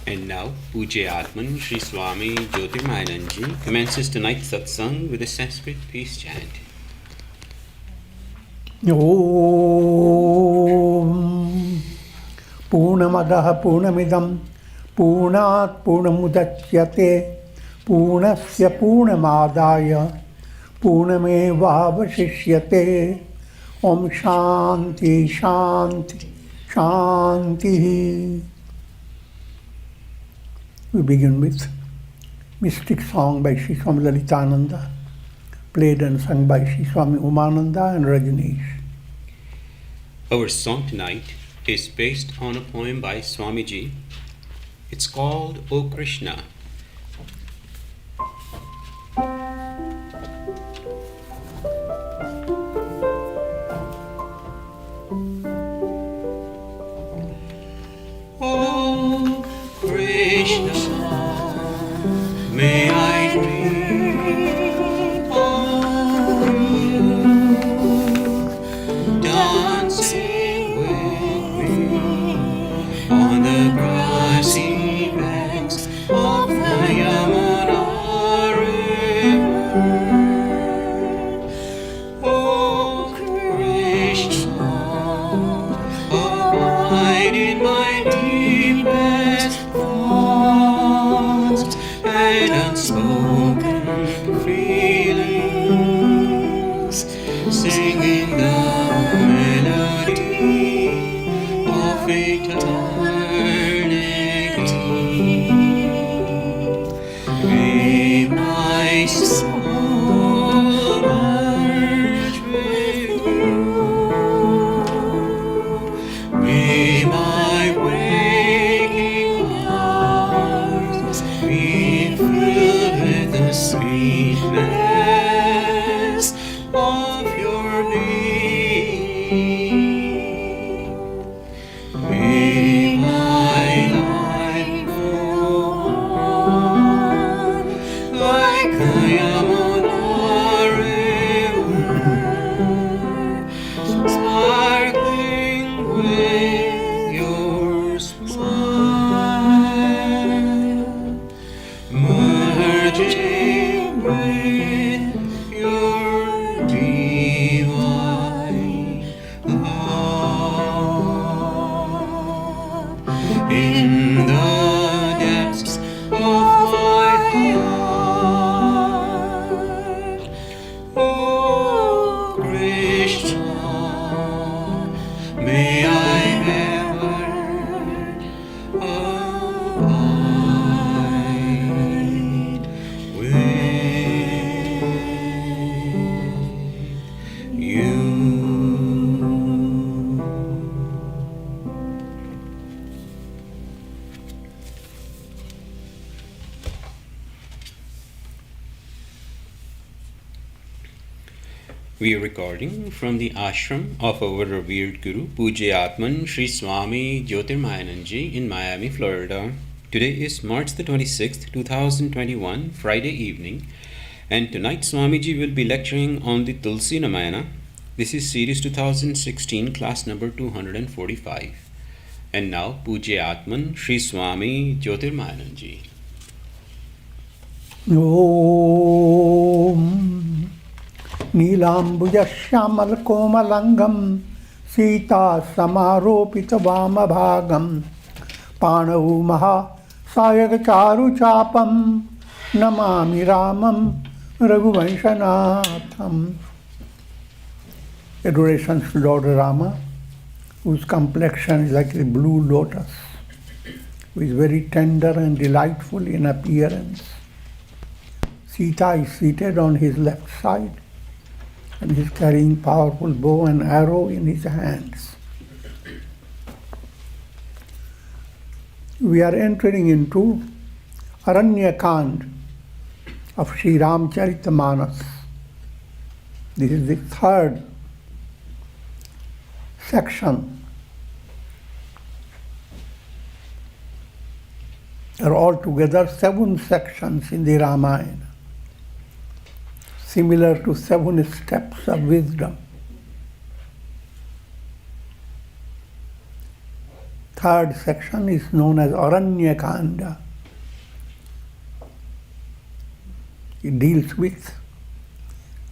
And now, Pujya Atman Sri Swami Jyotirmayananda commences tonight's satsang with a Sanskrit peace chant. Om Purnamadaha Purnamidam Purnat Purnamudachyate Purnasya Purnamadaya Purnamevavashishyate. Om Shanti Shanti Shanti. We begin with mystic song by Sri Swami Lalitananda, played and sung by Sri Swami Umananda and Rajneesh. Our song tonight is based on a poem by Swamiji. It's called O Krishna. O Krishna, may I dream of you dancing with me on the grassy banks of the Yamuna river. O Krishna, abide in my deepest thoughts and unspoken feelings, singing the melody of eternity. May my soul merge with you. May my waking hours be filled with the sweetness of your being. May my life go on like the Yamuna river, sparkling with your smile, merging with your divine love. In the depths of my heart, O Krishna, may I ever abide with you. We are recording from the ashram of our revered Guru, Pujya Atman Sri Swami Jyotirmayananda in Miami, Florida. Today is March the 26th, 2021, Friday evening, and tonight Swamiji will be lecturing on the Tulsi Ramayana. This is series 2016, class number 245. And now, Pujya Atman Sri Swami Jyotirmayananda. Om Neelambuja Shyamal Komalangam Sita Samaropita Vamabhagam Panavu Maha Sayagacharu Chapam Namami Ramam Raghuvanshanatham. Adorations to Lord Rama, whose complexion is like a blue lotus, who is very tender and delightful in appearance. Sita is seated on his left side, and he is carrying powerful bow and arrow in his hands. We are entering into Aranyakand of Sri Ramcharitamanas. This is the third section. There are altogether 7 sections in the Ramayana, similar to 7 steps of wisdom. third section is known as Aranyakanda. It deals with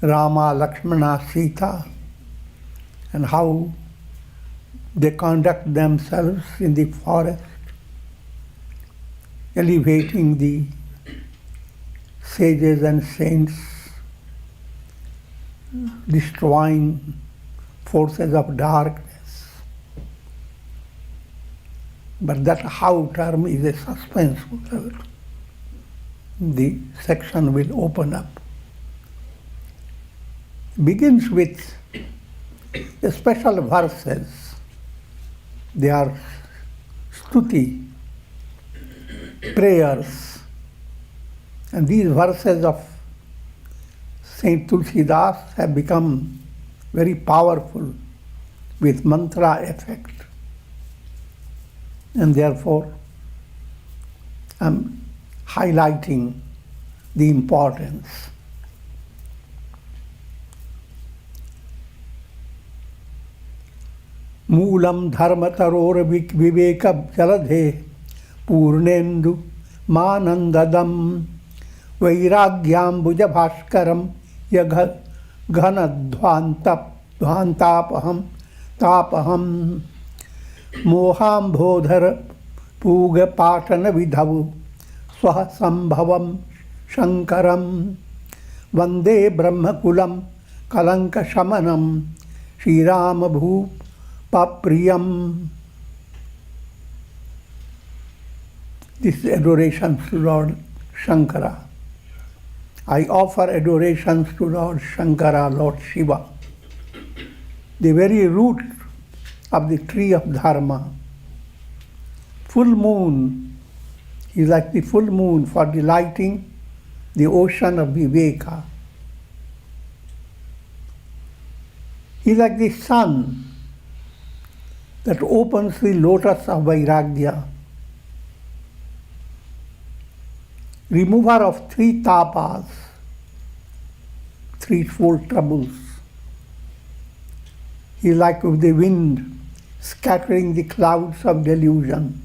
Rama, Lakshmana, Sita, and how they conduct themselves in the forest, elevating the sages and saints, destroying forces of darkness. But that how term is a suspenseful. The section will open up. Begins with the special verses. They are stuti, prayers. And these verses of Saint Tulsidas have become very powerful with mantra effect. And therefore, I'm highlighting the importance. Moolam dharmataror viveka jaladhe purnendu manandadam vairagyam bhujabhaskaram yagha ghanadhvantapaham tapaham mohambodhar puga patana vidhavu swah sambhavam shankaram vande brahmakulam kalanka shamanam Shri Rama bhu papriyam. This is adoration to Lord Shankara. I offer adorations to Lord Shankara, Lord Shiva, the very root of the tree of Dharma. Full moon is like the full moon for delighting the ocean of Viveka. He is like the sun that opens the lotus of Vairagya, remover of three tapas, threefold troubles. He is like the wind scattering the clouds of delusion,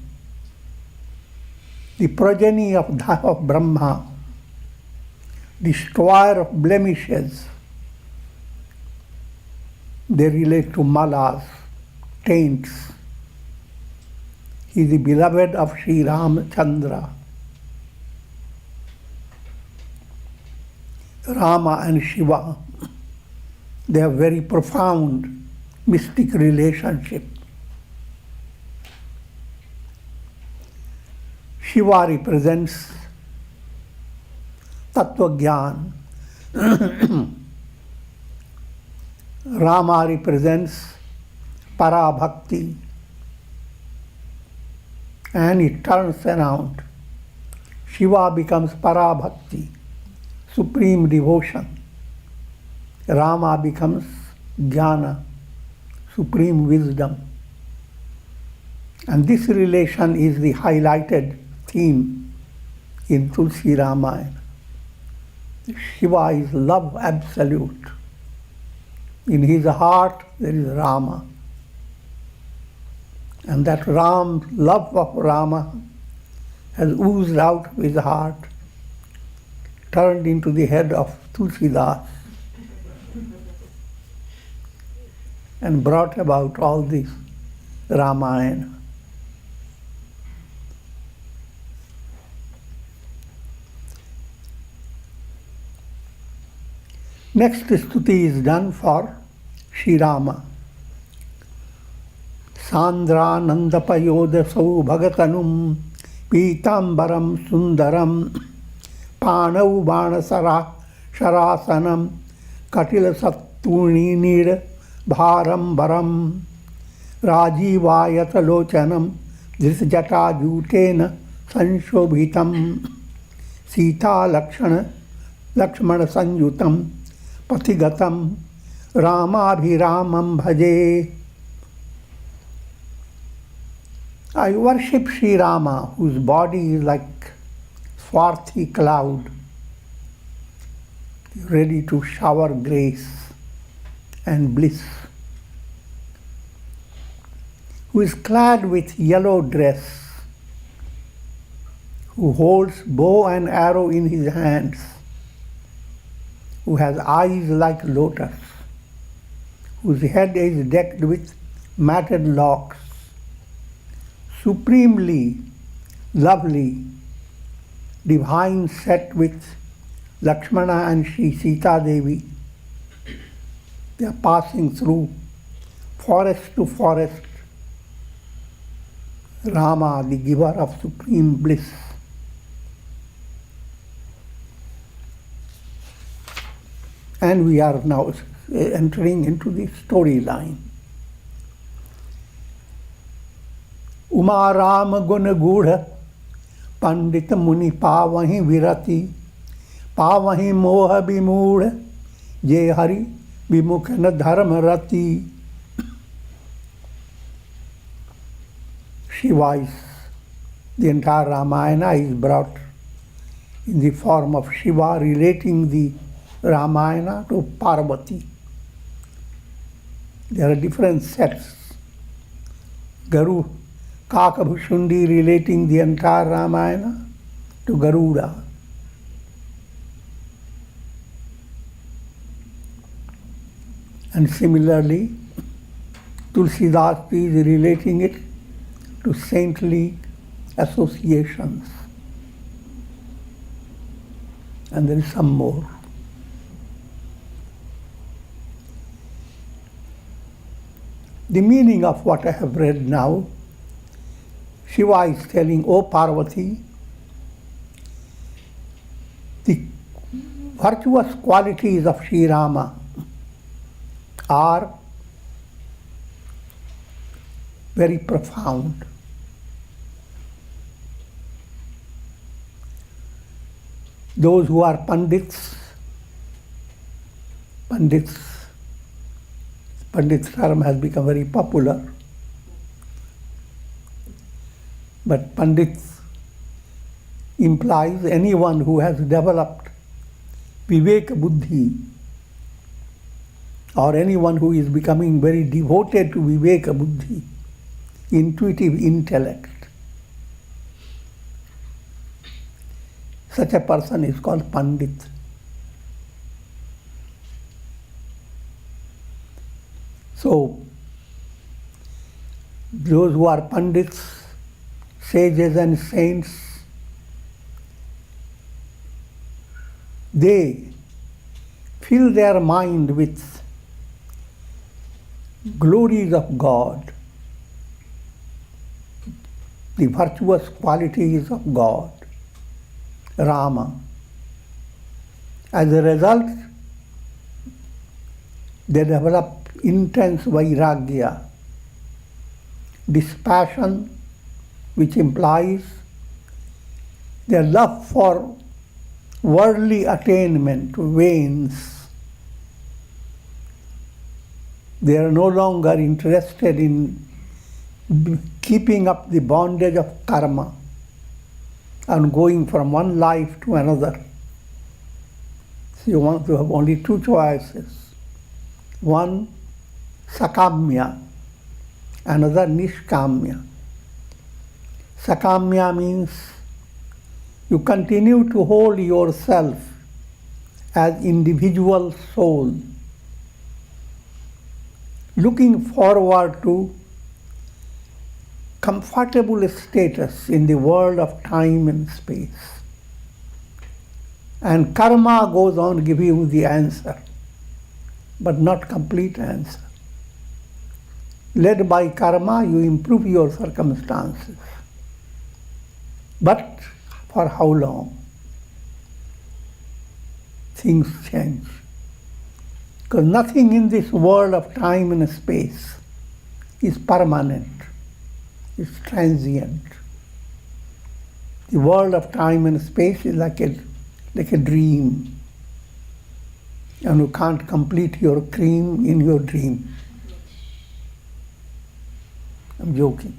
the progeny of Brahma, destroyer of blemishes. They relate to malas, taints. He is the beloved of Sri Ramachandra. Rama and Shiva, they have very profound mystic relationship. Shiva represents Tattva Gyan. Rama represents Para Bhakti. And it turns around. Shiva becomes Para Bhakti, supreme devotion. Rama becomes Jnana, supreme wisdom. And this relation is the highlighted theme in Tulsi Ramayana. Shiva is love absolute. In his heart there is Rama. And that love of Rama has oozed out of his heart, turned into the head of Tulsidas, and brought about all this Ramayana. Next stuti is done for Sri Rama. Sandra Nandapayodasau Bhagatanum Pitambaram Sundaram Panau Banasara Sharasanam Katila Sattuni Nid Bharam Baram Rajivayata Lochanam Drisjata Jutena Sanshobhitam Sita Lakshmana Sanyutam Patigatam Ramabhiramam Bhaje. I worship Sri Rama, whose body is like swarthy cloud, ready to shower grace and bliss, who is clad with yellow dress, who holds bow and arrow in his hands, who has eyes like lotus, whose head is decked with matted locks, supremely lovely, divine, set with Lakshmana and Sri Sita Devi. They are passing through forest to forest. Rama, the giver of supreme bliss. And we are now entering into the storyline. Uma Ram Gun Gudha Pandit Muni Pavahi Virati Pavahi Moha Bimudha Je Hari Vimukhan Dharma Rati. Shiva is, the entire Ramayana is brought in the form of Shiva relating the Ramayana to Parvati. There are different sets. Garu, Kakabhushundi relating the entire Ramayana to Garuda. And similarly, Tulsidas is relating it to saintly associations. And there is some more. The meaning of what I have read now, Shiva is telling, O Parvati, the virtuous qualities of Sri Rama are very profound. Those who are Pandits term has become very popular. But Pandits implies anyone who has developed Viveka Buddhi, or anyone who is becoming very devoted to Viveka Buddhi, intuitive intellect. Such a person is called Pandit. So, those who are Pandits, sages and saints, they fill their mind with glories of God, the virtuous qualities of God, Rama. As a result, they develop intense vairagya, dispassion, which implies their love for worldly attainment wanes. They are no longer interested in keeping up the bondage of karma and going from one life to another. So you want to have only two choices. One, sakamya, another nishkamya. Sakamya means you continue to hold yourself as individual soul, looking forward to comfortable status in the world of time and space. And karma goes on giving you the answer, but not complete answer. Led by karma, you improve your circumstances. But for how long? Things change. Because nothing in this world of time and space is permanent. It's transient. The world of time and space is like a dream. And you can't complete your cream in your dream. I'm joking.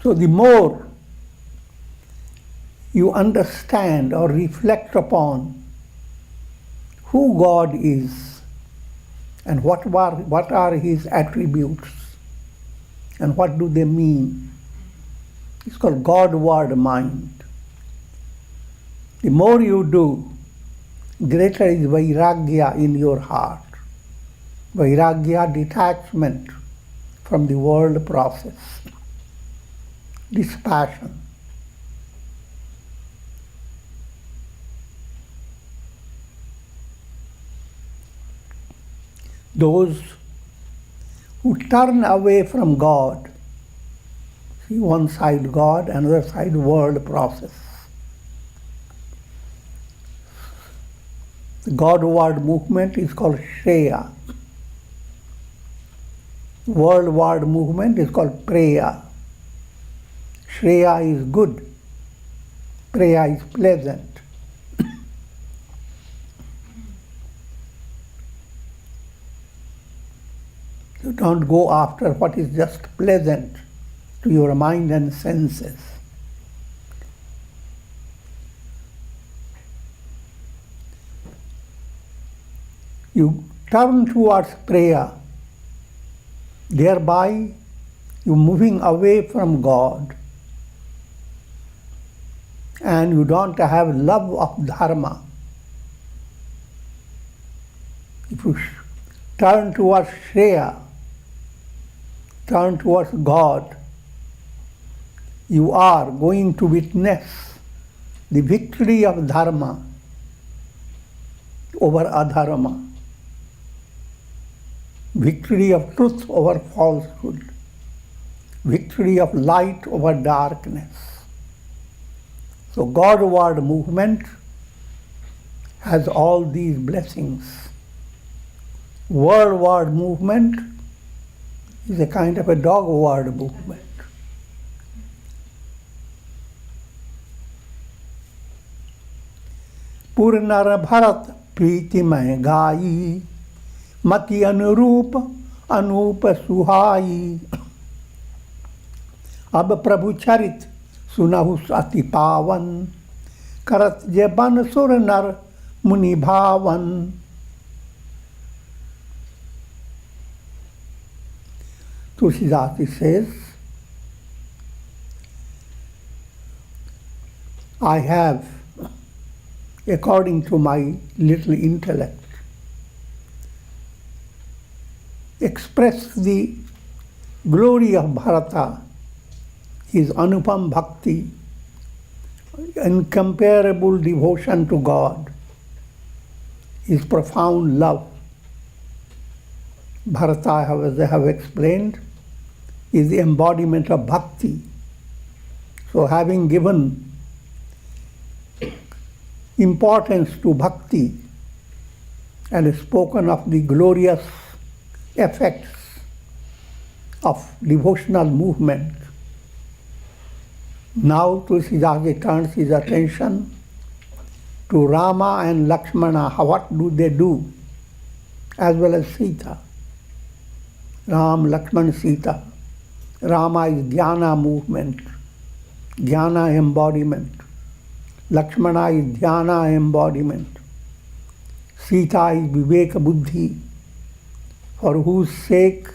So the more you understand or reflect upon who God is And what are his attributes? And what do they mean? It's called Godward mind. The more you do, greater is vairagya in your heart. Vairagya, detachment from the world process. Dispassion. Those who turn away from God, see, one side God, another side world process. The Godward movement is called Shreya. Worldward movement is called Preya. Shreya is good. Preya is pleasant. You don't go after what is just pleasant to your mind and senses. You turn towards prayer, thereby you're moving away from God, and you don't have love of dharma. If you turn towards Shreya, turn towards God, you are going to witness the victory of dharma over adharma, victory of truth over falsehood, victory of light over darkness. So Godward movement has all these blessings. Worldward movement is a kind of a dogward movement. Purnara Bharat Priti Mai Gayi Mati Anurup Anupa Suhai Ab Prabhu Charit Sunahus Ati Pavan Karat Jeban Suranar Muni Bhavan. Tulsidas says, I have, according to my little intellect, expressed the glory of Bharata, his Anupam Bhakti, incomparable devotion to God, his profound love. Bharata, as I have explained, is the embodiment of bhakti. So having given importance to bhakti and spoken of the glorious effects of devotional movement, now Tulsidas turns his attention to Rama and Lakshmana. What do they do? As well as Sita. Ram, Lakshman, Sita. Rama is Jnana movement, Jnana embodiment. Lakshmana is Dhyana embodiment. Sita is Viveka Buddhi, for whose sake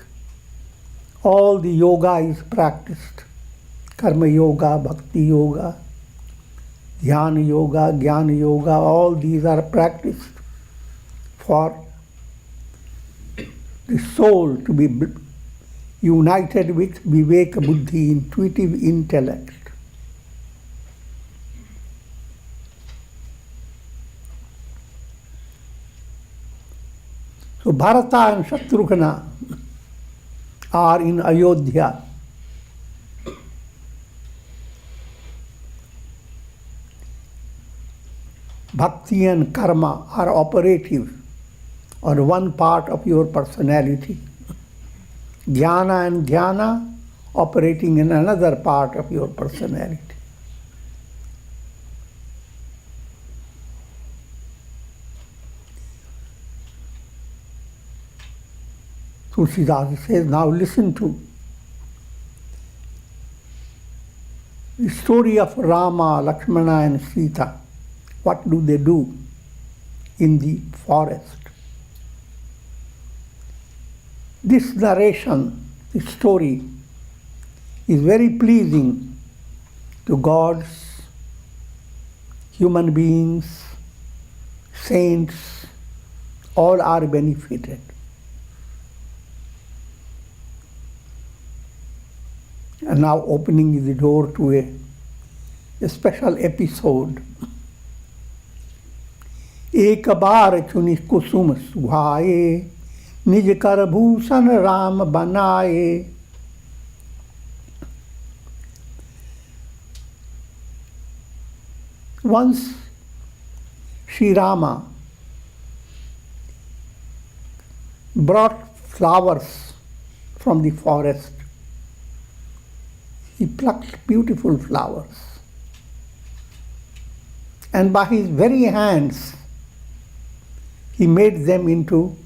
all the yoga is practiced. Karma yoga, bhakti yoga, dhyana yoga, jnana yoga, all these are practiced for the soul to be united with Viveka Buddhi, intuitive intellect. So Bharata and Shatrugna are in Ayodhya. Bhakti and karma are operative on one part of your personality. Jnana and dhyana operating in another part of your personality. Tulsidas says, now listen to the story of Rama, Lakshmana and Sita. What do they do in the forest? This narration, this story, is very pleasing to gods, human beings, saints, all are benefited. And now opening the door to a special episode. एक बार चुनि कुसुम सुहाए, निज कर भूषण राम बनाए. Once Sri Rama brought flowers from the forest. He plucked beautiful flowers. And by his very hands, he made them into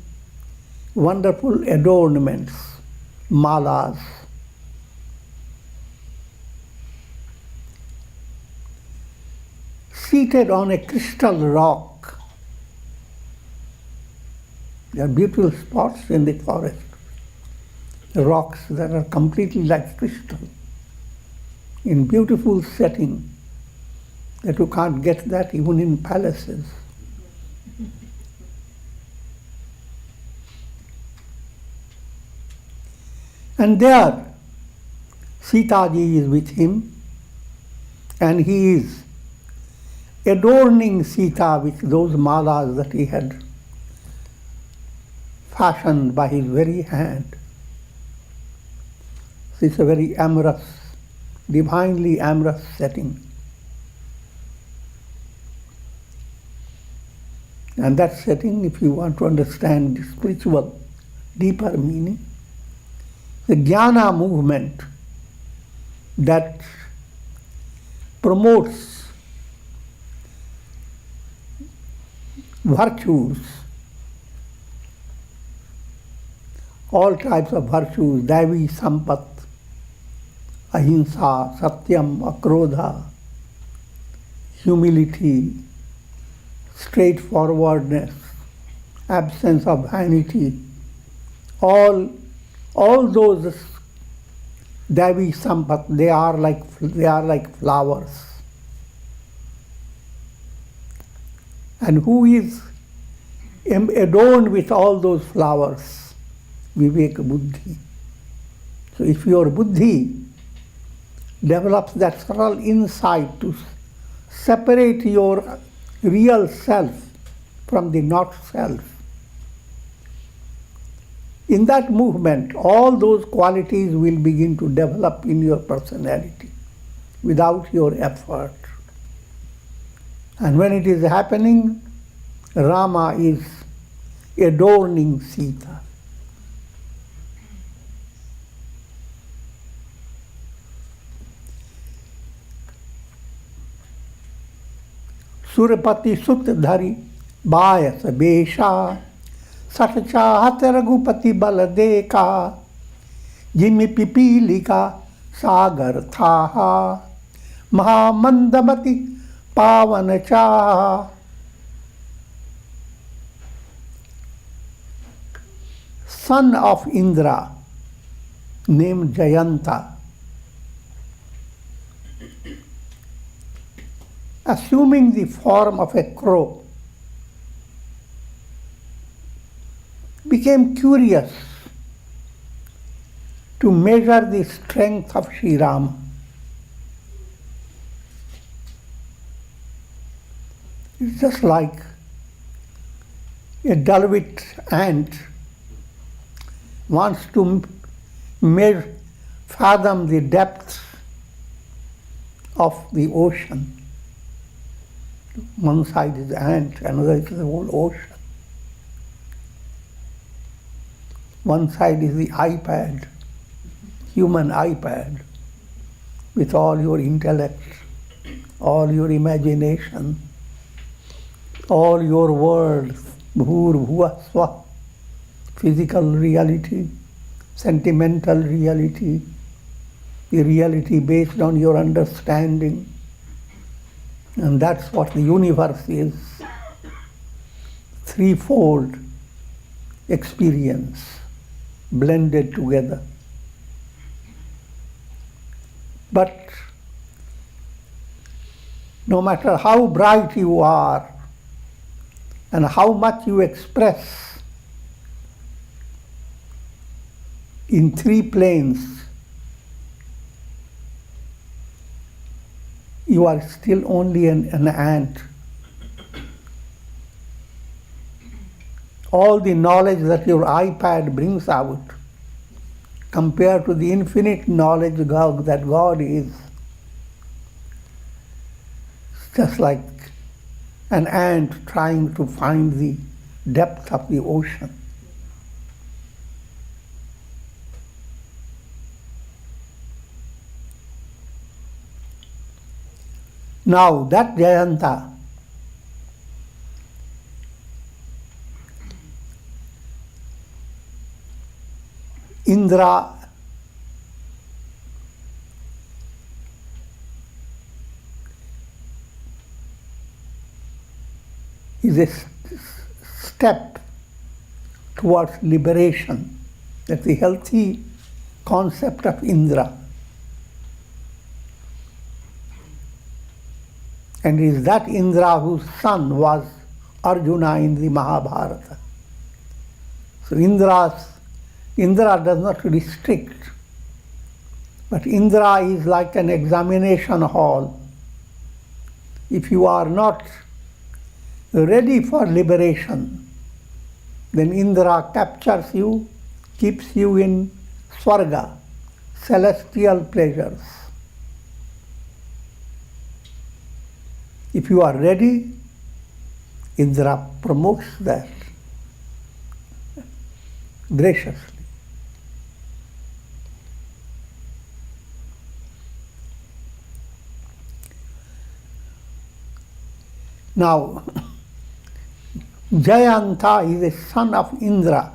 wonderful adornments, malas. Seated on a crystal rock, there are beautiful spots in the forest, rocks that are completely like crystal, in beautiful setting, that you can't get that even in palaces. And there, Sita ji is with him, and he is adorning Sita with those malas that he had fashioned by his very hand. It's a very amorous, divinely amorous setting. And that setting, if you want to understand the spiritual, deeper meaning, the jnana movement that promotes virtues, all types of virtues, Daivi Sampat, Ahimsa, Satyam, Akrodha, humility, straightforwardness, absence of vanity, all those Daivi Sampat, they are like flowers. And who is adorned with all those flowers? Vivek Buddhi. So if your Buddhi develops that subtle insight to separate your real self from the not self, in that movement, all those qualities will begin to develop in your personality without your effort. And when it is happening, Rama is adorning Sita. Surapati Sut Dhari Baya Sabesha Sat Chahat Raghupati Bal Deka Jimi Pipilika Sagar Thaha Mahamandamati Pavan Chaha. Son of Indra, named Jayanta, assuming the form of a crow, became curious to measure the strength of Sri Rama. It's just like a dull-wit ant wants to fathom the depths of the ocean. One side is the ant, another is the whole ocean. One side is the iPad, human iPad, with all your intellect, all your imagination, all your words, bhur, bhuva, swa, physical reality, sentimental reality, the reality based on your understanding. And that's what the universe is. Threefold experience. blended together. But no matter how bright you are and how much you express in three planes, you are still only an ant. All the knowledge that your iPad brings out compared to the infinite knowledge that God is, it's just like an ant trying to find the depth of the ocean. Now that Jayanta Indra is a step towards liberation. That's the healthy concept of Indra. And it is that Indra whose son was Arjuna in the Mahabharata. So Indra does not restrict, but Indra is like an examination hall. If you are not ready for liberation, then Indra captures you, keeps you in Swarga, celestial pleasures. If you are ready, Indra promotes that graciously. Now, Jayanta is a son of Indra.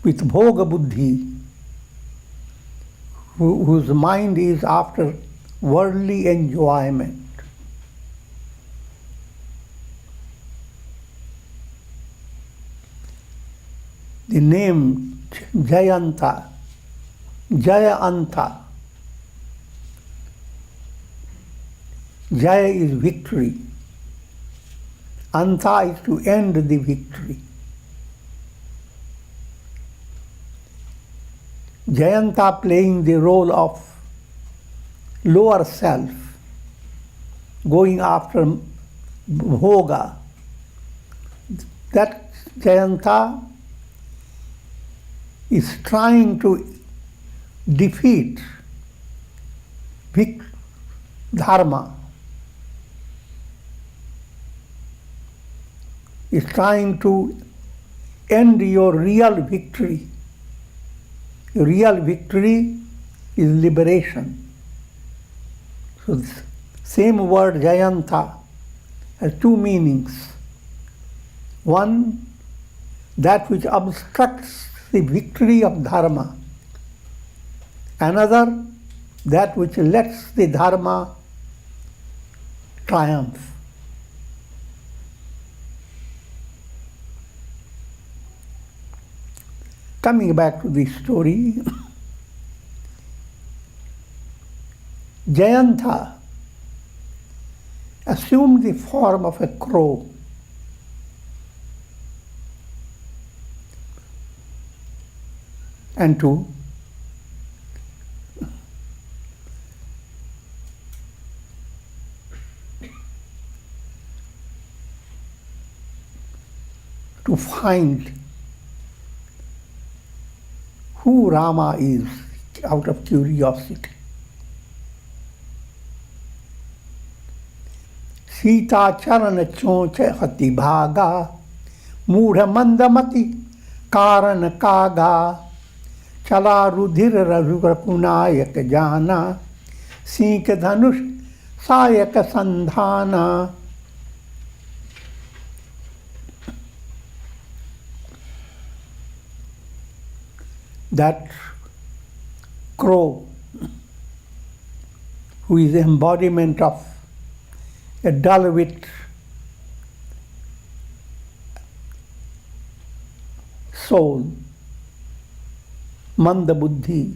With Bhoga Buddhi, whose mind is after worldly enjoyment. The name Jayanta, Jaya Anta. Jaya is victory. Anta is to end the victory. Jayanta playing the role of lower self, going after bhoga. That Jayanta is trying to defeat dharma, is trying to end your real victory. Your real victory is liberation. So this same word Jayanta has two meanings. One, that which obstructs the victory of dharma. Another, that which lets the dharma triumph. Coming back to the story, Jayanta assumed the form of a crow. And to find who Rama is out of curiosity. Sita charana chonche hati bhaga, mudha mandamati karana kaga, chala rudhir rajugrapunayak jana, sink dhanush sayak sandhana. That crow, who is the embodiment of a dull wit, soul, manda buddhi.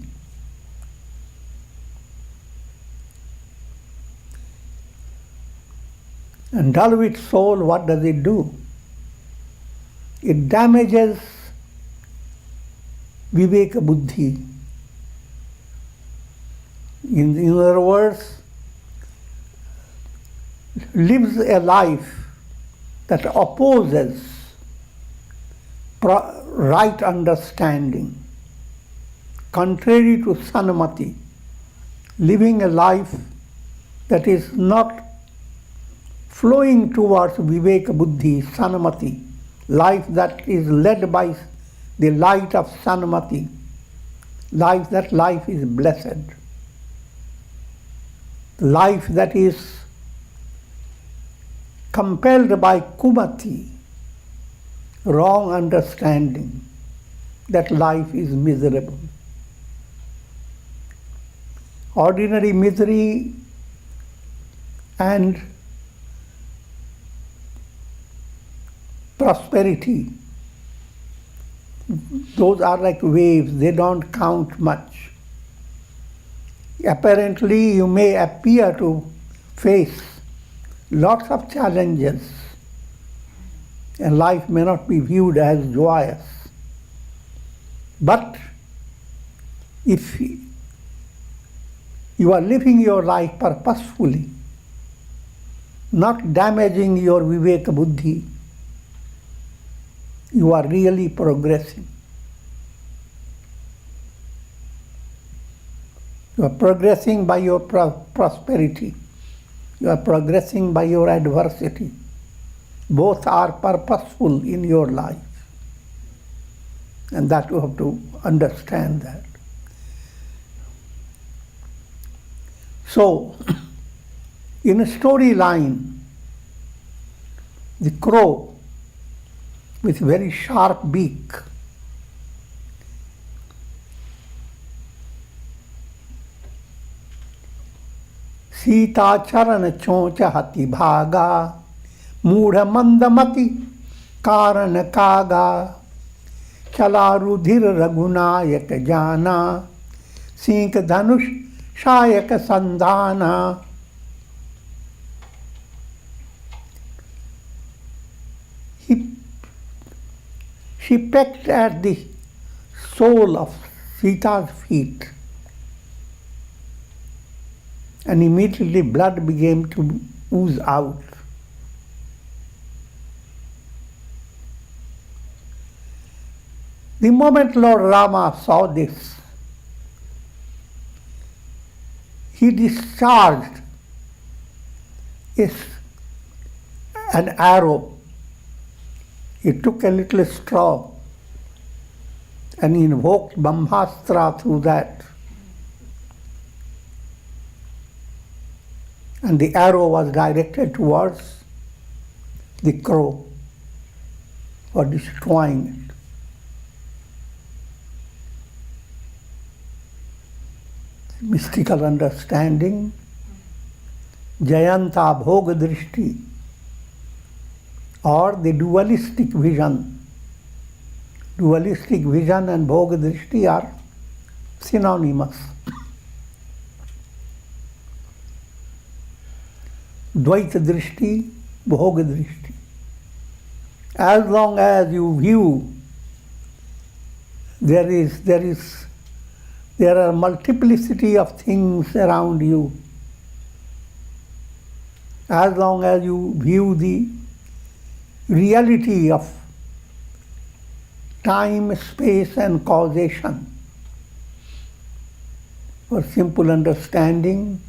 And dull-wit soul, what does it do? It damages viveka buddhi. In other words, lives a life that opposes right understanding, contrary to sanmati, living a life that is not flowing towards viveka buddhi, sanmati, life that is led by the light of sanmati, that life is blessed, life that is compelled by kumati, wrong understanding, that life is miserable. Ordinary misery and prosperity, those are like waves, they don't count much. Apparently, you may appear to face lots of challenges, and life may not be viewed as joyous. But if you are living your life purposefully, not damaging your viveka buddhi, you are really progressing. You are progressing by your prosperity. You are progressing by your adversity. Both are purposeful in your life. And that you have to understand that. So, in a storyline, the crow with very sharp beak Sita चरण चोंच हति भागा मूढ़ मंदमति कारण कागा चला रुधिर रघुनायक जाना sink Dhanush शायक संधाना. She pecked at the sole of Sita's feet, and immediately blood began to ooze out. The moment Lord Rama saw this, he discharged an arrow. He took a little straw and invoked Brahmastra through that. And the arrow was directed towards the crow for destroying it. Mystical understanding, Jayanta Bhoga Drishti, or the dualistic vision. Dualistic vision and Bhoga Drishti are synonymous. Dvaita Drishti, Bhoga Drishti. As long as you view there are multiplicity of things around you, as long as you view the reality of time, space and causation, for simple understanding,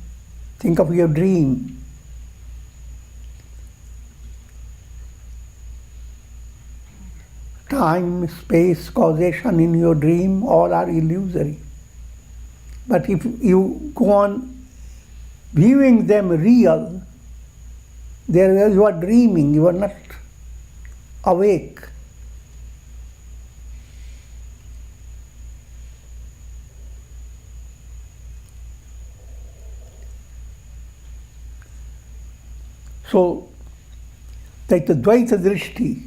think of your dream. Time, space, causation in your dream, all are illusory. But if you go on viewing them real, there you are dreaming, you are not awake. So, like the Dvaita Drishti,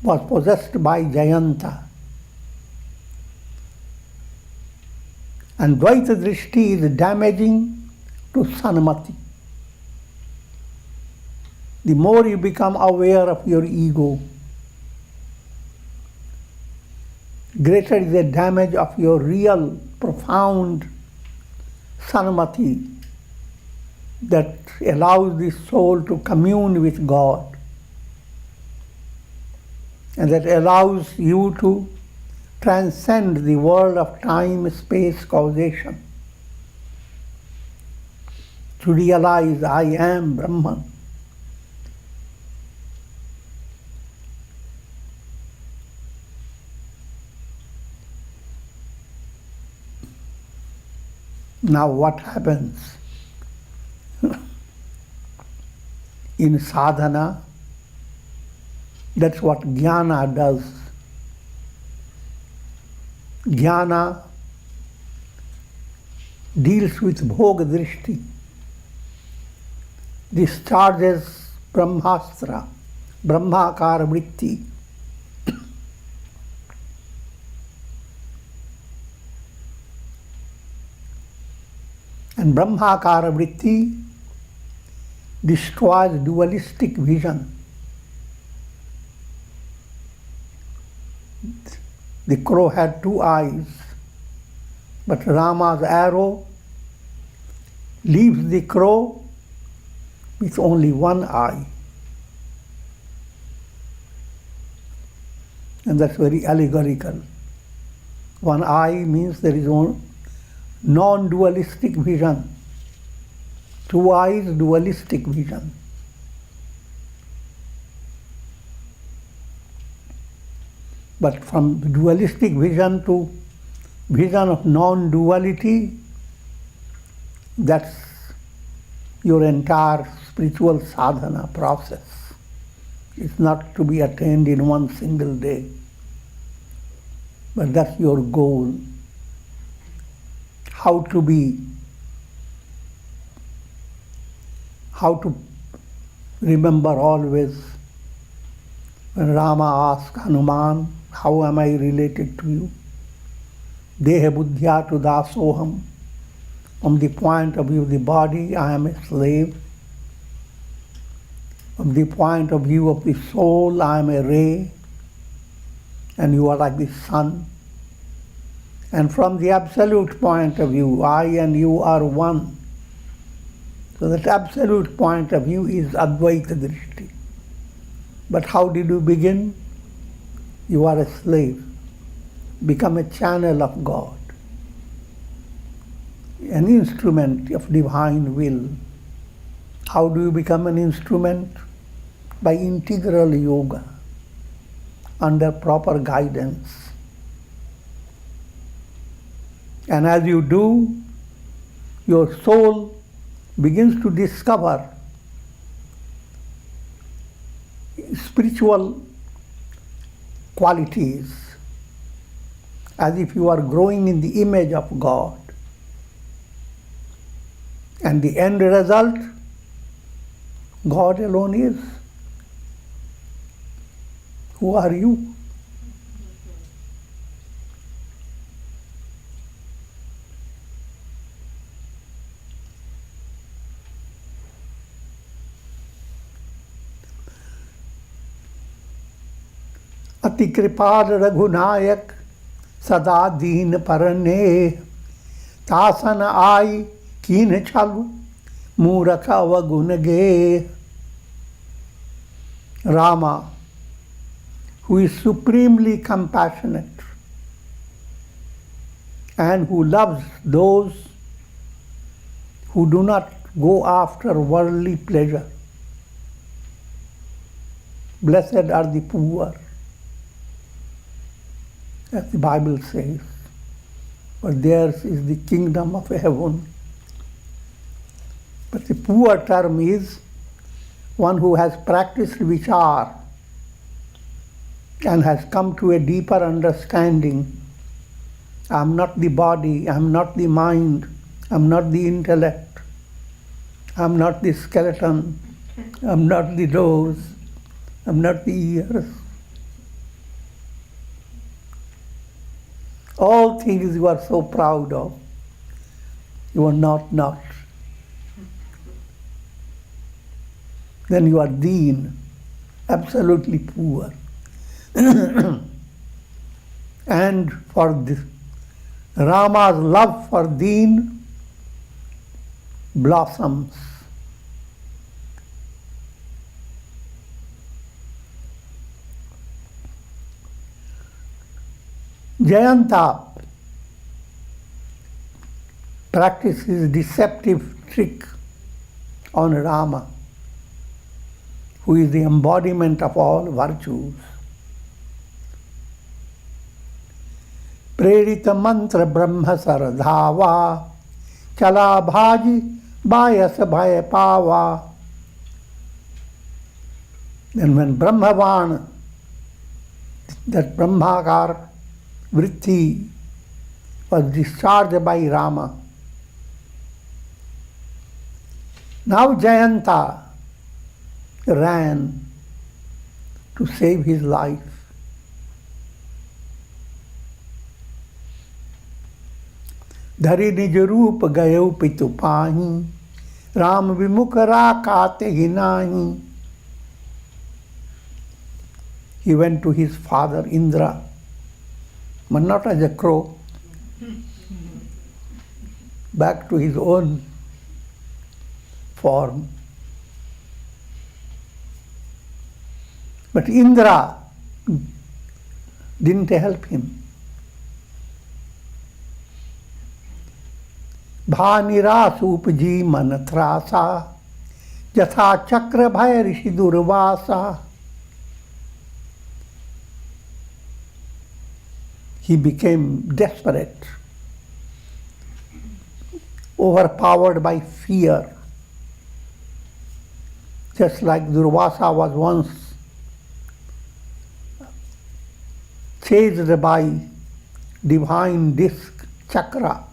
was possessed by Jayanta. And Dvaita Drishti is damaging to Sanmati. The more you become aware of your ego, greater is the damage of your real, profound Sanmati that allows the soul to commune with God and that allows you to transcend the world of time, space, causation, to realize I am Brahman. Now what happens? In sadhana, that's what jnana does. Jnana deals with bhoga drishti, discharges brahmastra, brahmakara vritti. And brahmakara vritti destroys dualistic vision. The crow had two eyes, but Rama's arrow leaves the crow with only one eye. And that's very allegorical. One eye means there is non-dualistic vision. Two eyes, dualistic vision. But from dualistic vision to vision of non-duality, that's your entire spiritual sadhana process. It's not to be attained in one single day. But that's your goal. How to remember always when Rama asked Hanuman, how am I related to you? Deha buddhya tu dasoham. From the point of view of the body, I am a slave. From the point of view of the soul, I am a ray, and you are like the sun. And from the absolute point of view, I and you are one. So that absolute point of view is Advaita Drishti. But how did you begin? You are a slave. Become a channel of God. An instrument of divine will. How do you become an instrument? By integral yoga, under proper guidance. And as you do, your soul begins to discover spiritual qualities, as if you are growing in the image of God. And the end result, God alone is. Who are you? अति कृपाल रघुनायक सदा दीन परने तासन आई कीन छलु मूरख अवगुण गे. Rama, who is supremely compassionate and who loves those who do not go after worldly pleasure. Blessed are the poor, as the Bible says, for theirs is the kingdom of heaven. But the poor term is one who has practiced vichar and has come to a deeper understanding. I am not the body, I am not the mind, I am not the intellect, I am not the skeleton, I am not the nose, I am not the ears. All things you are so proud of, you are not. Then you are deen, absolutely poor. And for this, Rama's love for deen blossoms. Jayanta practices deceptive trick on Rama, who is the embodiment of all virtues. Prerita mantra brahma saradhava chala bhaji bayas bhaya pava. Then when Brahmavan, that Brahmakar vritti was discharged by Rama, now Jayanta ran to save his life. धरि निज रूप गयो पितु पाही राम विमुख राकाते ही नाही. He went to his father Indra, but not as a crow, back to his own form. But Indra didn't help him. भानिरास उपजी मन त्रासा जथा चक्र भय ऋषि Durvasa. He became desperate, overpowered by fear, just like Durvasa was once chased by divine disc chakra.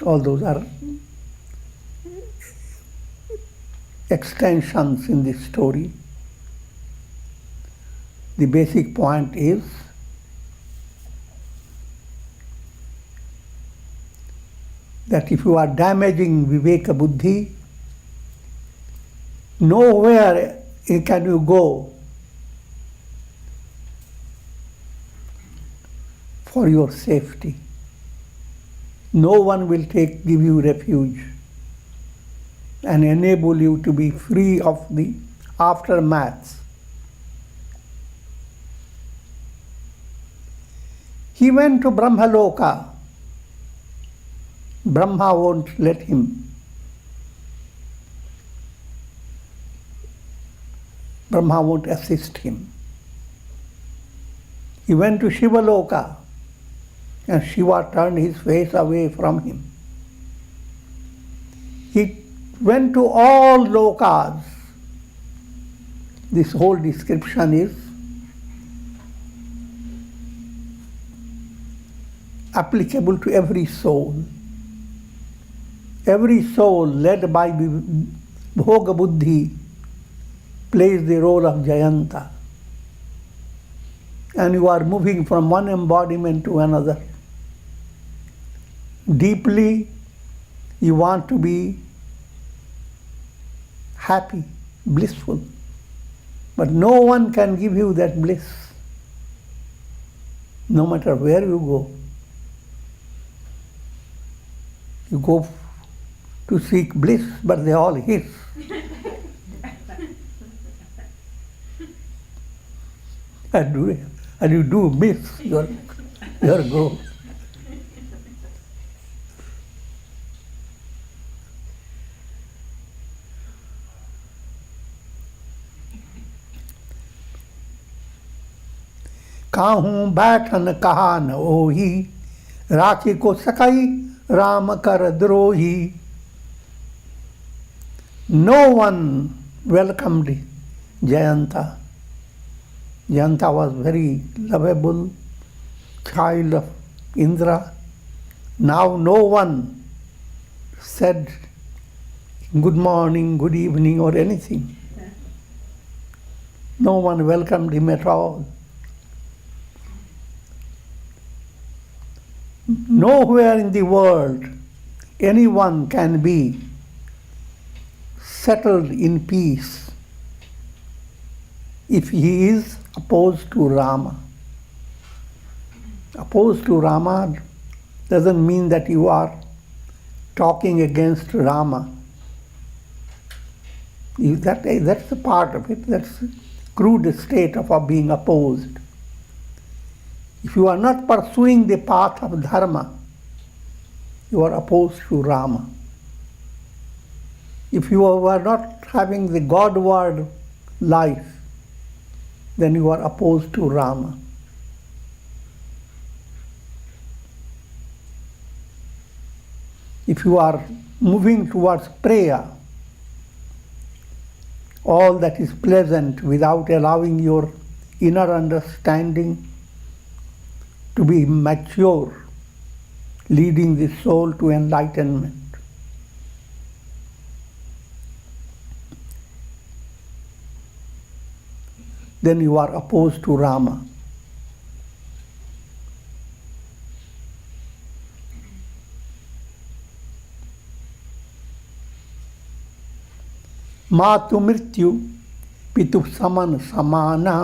All those are extensions in this story. The basic point is that if you are damaging Viveka Buddhi, nowhere can you go for your safety. No one will give you refuge and enable you to be free of the aftermaths. He went to Brahmaloka. Brahma won't let him. Brahma won't assist him. He went to Shivaloka, and Shiva turned his face away from him. He went to all lokas. This whole description is applicable to every soul. Every soul led by Bhoga Buddhi plays the role of Jayanta. And you are moving from one embodiment to another. Deeply, you want to be happy, blissful. But no one can give you that bliss, no matter where you go. You go to seek bliss, but they all hiss. And you do miss your goal. काहूं बैठन कहा न ओही राखी को सकई राम कर द्रोही. No one welcomed Jayanta. Jayanta was very lovable child of Indra. Now no one said good morning, good evening or anything. No one welcomed him at all. Nowhere in the world anyone can be settled in peace if he is opposed to Rama. Opposed to Rama doesn't mean that you are talking against Rama. That's a part of it. That's a crude state of being opposed. If you are not pursuing the path of dharma, you are opposed to Rama. If you are not having the Godward life, then you are opposed to Rama. If you are moving towards prayer, all that is pleasant without allowing your inner understanding to be mature, leading the soul to enlightenment. Then you are opposed to Rama. मातु मृत्यु पितु समन समाना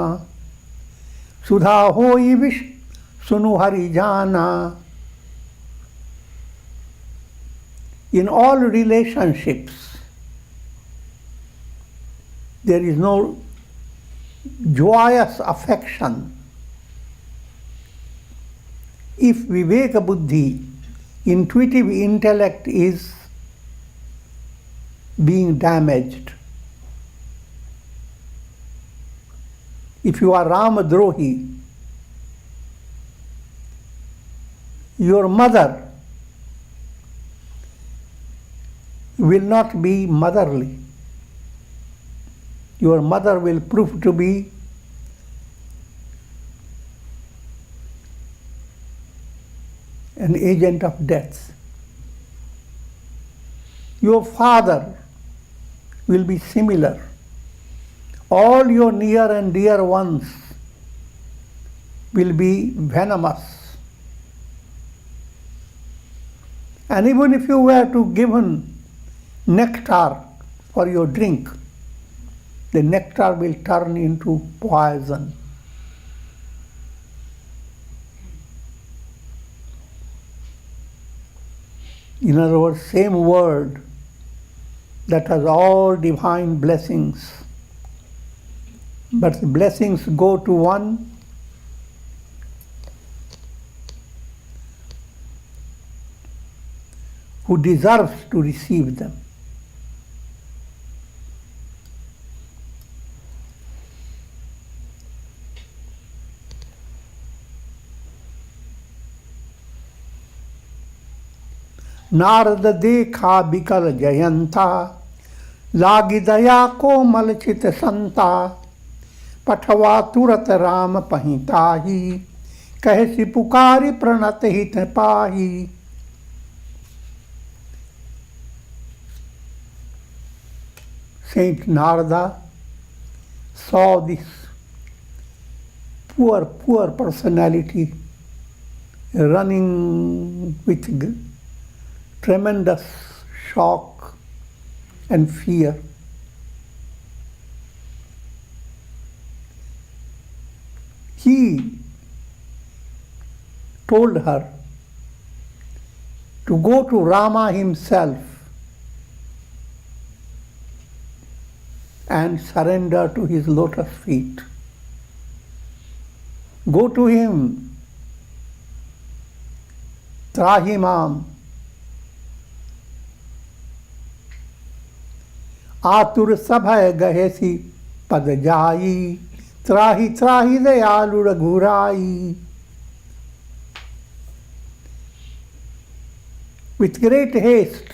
सुधा होई विष सुनु हरि जाना. In all relationships, there is no joyous affection if Viveka Buddhi, intuitive intellect, is being damaged. If you are Ramadrohi, your mother will not be motherly. Your mother will prove to be an agent of death. Your father will be similar. All your near and dear ones will be venomous. And even if you were to given nectar for your drink, the nectar will turn into poison. In other words, same word that has all divine blessings, but the blessings go to one who deserves to receive them. Narad देखा बिकल जयंता लागी दया को मलचित संता पठवा तुरत राम पहिताही कहसी पुकारी प्रणत हित पाही. Saint Narada saw this poor personality running with tremendous shock and fear. He told her to go to Rama himself and surrender to his lotus feet. Go to him, Trahimam. आतुर सभय गहेसी पद जाई त्राही त्राही दयालु रघुराई. With great haste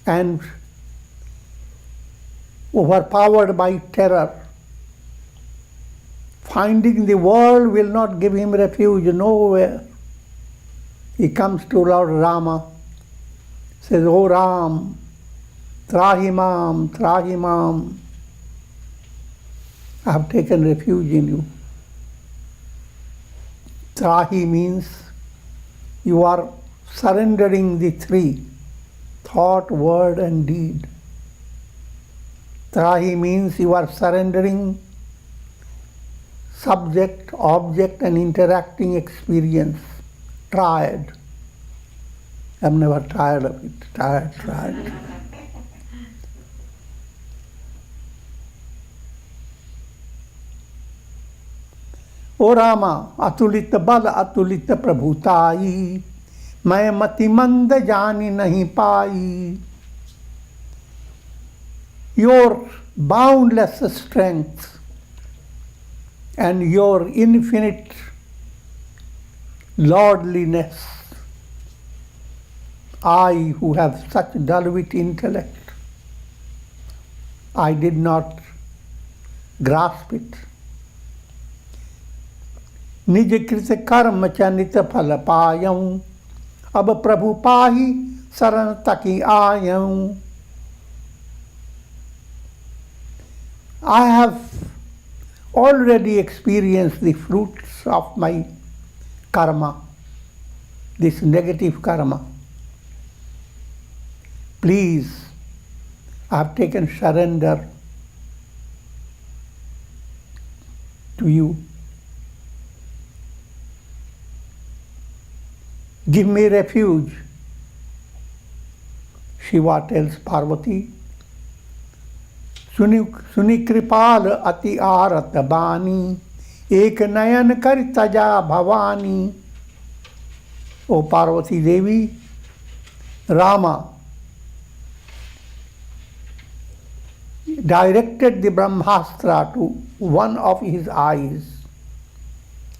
and overpowered by terror, finding the world will not give him refuge nowhere, he comes to Lord Rama, says, "O Ram, Trahimam, Trahimam." I have taken refuge in you. Trahi means you are surrendering the three, thought, word and deed. Trahi means you are surrendering subject, object and interacting experience. Tried. I'm never tired of it. Tired. O Rama, अतुलित बल अतुलित प्रभुताई, मैं मति मंद जानी नहीं पाई. Your boundless strength and your infinite lordliness, I who have such dull-wit intellect, I did not grasp it. निज कृत कर्म चनित फल पायऊं, अब प्रभु पाही शरण तकी आयऊं. I have already experienced the fruits of my karma, this negative karma. Please, I have taken surrender to you. Give me refuge. Shiva tells Parvati, सुनि कृपाल अति आरत बानी, एक नयन कर तजा Bhavani. O Parvati Devi, Rama directed the Brahmastra to one of his eyes.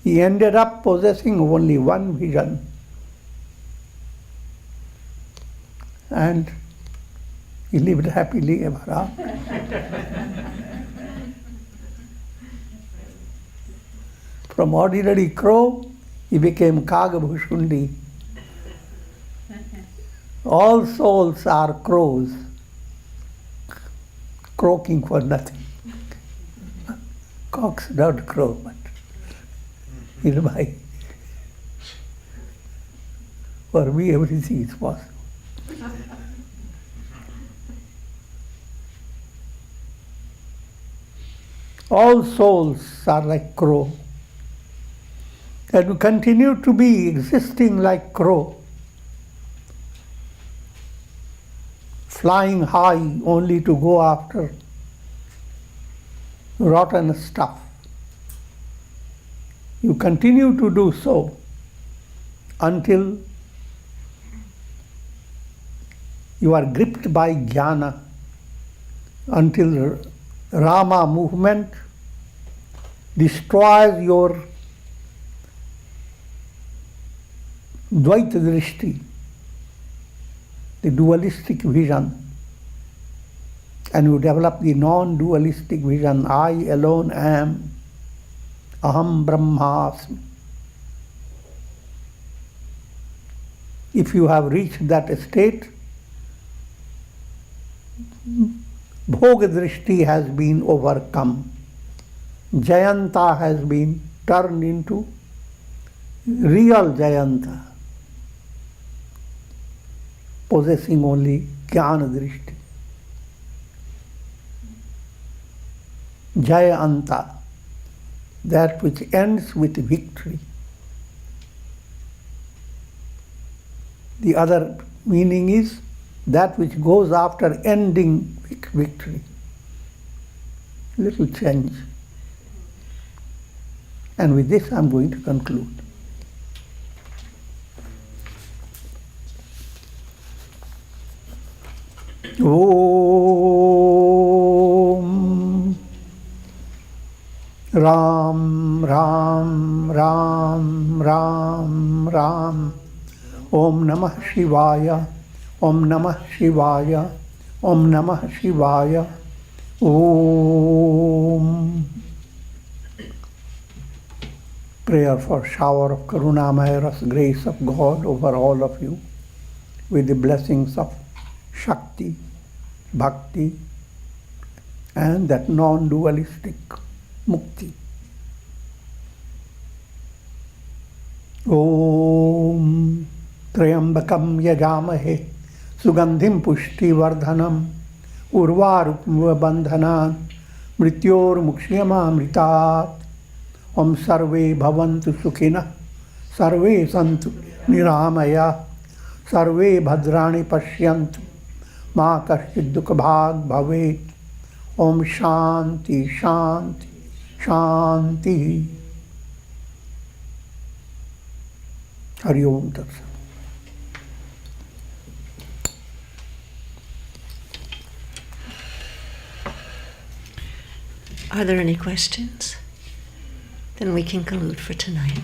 He ended up possessing only one vision. And he lived happily ever after. From ordinary crow, he became Kagabhushundi. All souls are crows, croaking for nothing. Cocks don't crow, but for me everything is possible. All souls are like crow, and we continue to be existing like crow, flying high only to go after rotten stuff. You continue to do so until you are gripped by jnana, until Rama movement destroys your Dvaita Drishti, the dualistic vision, and you develop the non-dualistic vision. I alone am, Aham Brahmasmi. If you have reached that state, Bhoga Drishti has been overcome. Jayanta has been turned into real Jayanta, possessing only Jnana Drishti. Jayanta, that which ends with victory. The other meaning is that which goes after ending victory. Little change. And with this I'm going to conclude. Om Ram Ram Ram Ram Ram Om Namah Shivaya Om Namah Shivaya Om Namah Shivaya Om. Prayer for shower of Karunamaya Ras, grace of God over all of you, with the blessings of Shakti, Bhakti, and that non-dualistic mukti. Om Trayambakam yajamahe sugandhim pushti vardhanam urvarukmiva bandhanan mrityor mukshiyamamritat. Om sarve bhavantu sukhina sarve santu niramaya sarve bhadrani pashyantu ma kaschid dukhabhag bhavet. Om shanti shanti shanti. Hari Om Tat Sat. Are there any questions? Then we can conclude for tonight.